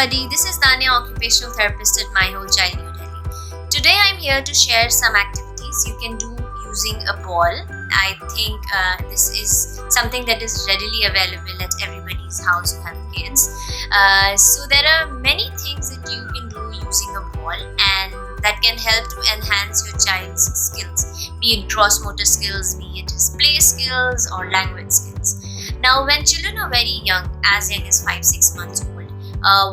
everybody, this is Dania, occupational therapist at My Whole Childhood Delhi. Today I'm here to share some activities you can do using a ball. I think this is something that is readily available at everybody's house who have kids. So there are many things that you can do using a ball and that can help to enhance your child's skills, be it gross motor skills, be it his play skills or language skills. Now when children are very young, as young as 5-6 months old,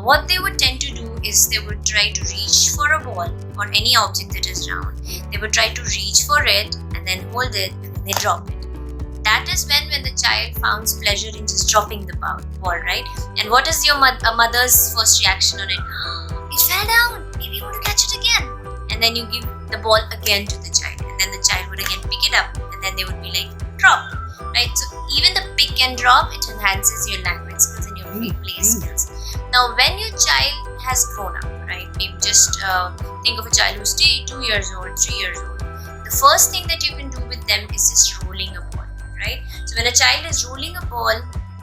what they would tend to do is they would try to reach for a ball or any object that is round. They would try to reach for it and then hold it and then they drop it. That is when the child finds pleasure in just dropping the ball, right? And what is your mother's first reaction on it? It fell down, maybe you want to catch it again. And then you give the ball again to the child and then the child would again pick it up and then they would be like, drop, right? So even the pick and drop, it enhances your language skills and your play skills. Now when your child has grown up, right? Maybe just think of a child who's 2 years old, 3 years old. The first thing that you can do with them is just rolling a ball, right? So when a child is rolling a ball,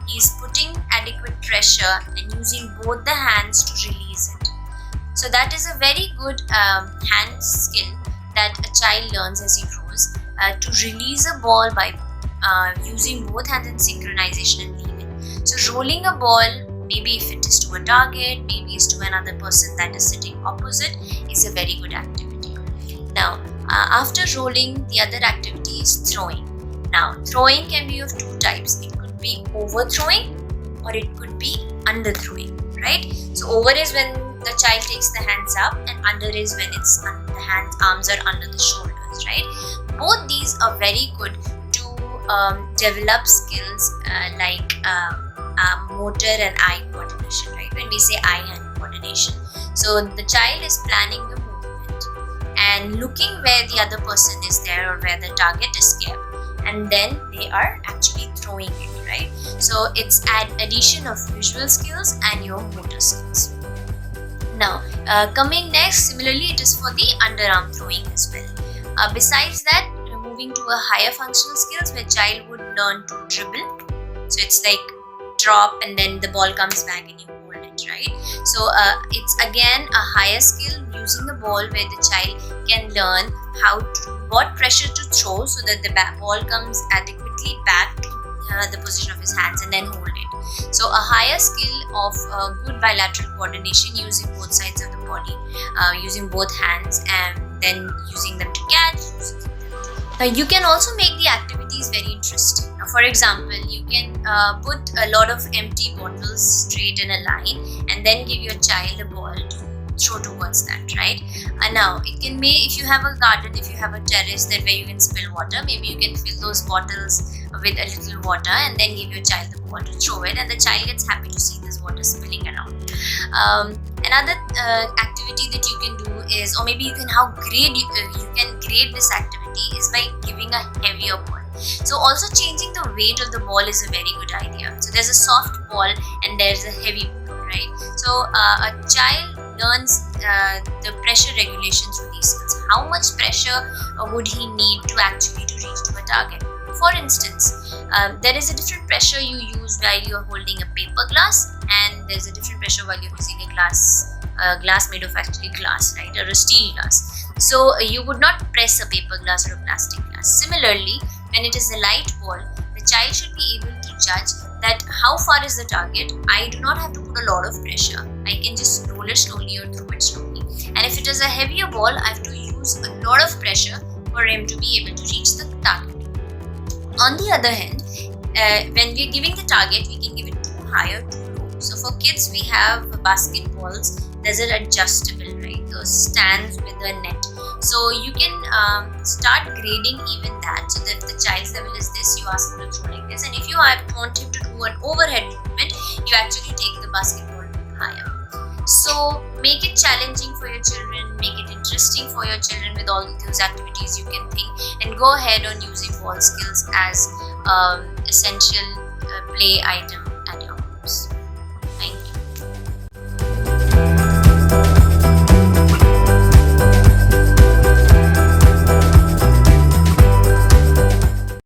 he's putting adequate pressure and using both the hands to release it. So that is a very good hand skill that a child learns as he grows, to release a ball by using both hands in synchronization and leaving. So rolling a ball, maybe if it is to a target, maybe it's to another person that is sitting opposite, is a very good activity. Now, after rolling, the other activity is throwing. Now, throwing can be of two types. It could be overthrowing or it could be underthrowing, right? So, over is when the child takes the hands up and under is when it's the arms are under the shoulders, right? Both these are very good to develop skills like motor and eye coordination, right? When we say eye-hand coordination. So the child is planning the movement and looking where the other person is there or where the target is kept, and then they are actually throwing it, right? So it's addition of visual skills and your motor skills. Now, coming next, similarly, it is for the underarm throwing as well. Besides that, moving to a higher functional skills where child would learn to dribble. So it's like drop and then the ball comes back and you hold it, right? So it's again a higher skill using the ball where the child can learn what pressure to throw so that the ball comes adequately back to the position of his hands and then hold it. So a higher skill of good bilateral coordination using both sides of the body, using both hands and then using them to catch. Now you can also make the activities very interesting. Now, for example, you can put a lot of empty bottles straight in a line and then give your child a ball to throw towards that, right? And now it can be, if you have a garden, if you have a terrace that where you can spill water, maybe you can fill those bottles with a little water and then give your child the ball to throw it, and the child gets happy to see this water spilling around. Another activity that you can do is, or maybe you can grade this activity is by giving a heavier ball. So also changing the weight of the ball is a very good idea. So there's a soft ball and there's a heavy ball, right? So a child learns the pressure regulation through these skills. How much pressure would he need to actually reach to a target? For instance, there is a different pressure you use while you're holding a paper glass, and there's a different pressure while you're using a glass made of actually glass, right, or a steel glass. So you would not press a paper glass or a plastic glass. Similarly, when it is a light ball, the child should be able to judge that how far is the target. I do not have to put a lot of pressure. I can just roll it slowly or throw it slowly. And if it is a heavier ball, I have to use a lot of pressure for him to be able to reach the target. On the other hand, when we are giving the target, we can give it too high or too low. So for kids, we have basketballs. There's an adjustable, right? Those stands with a net. So you can start grading even that, so that if the child's level is this, you ask him to throw like this. And if you want him to do an overhead movement, you actually take the basketball higher. So make it challenging for your children, make it interesting for your children with all those activities you can think, and go ahead on using ball skills as essential play item at your homes.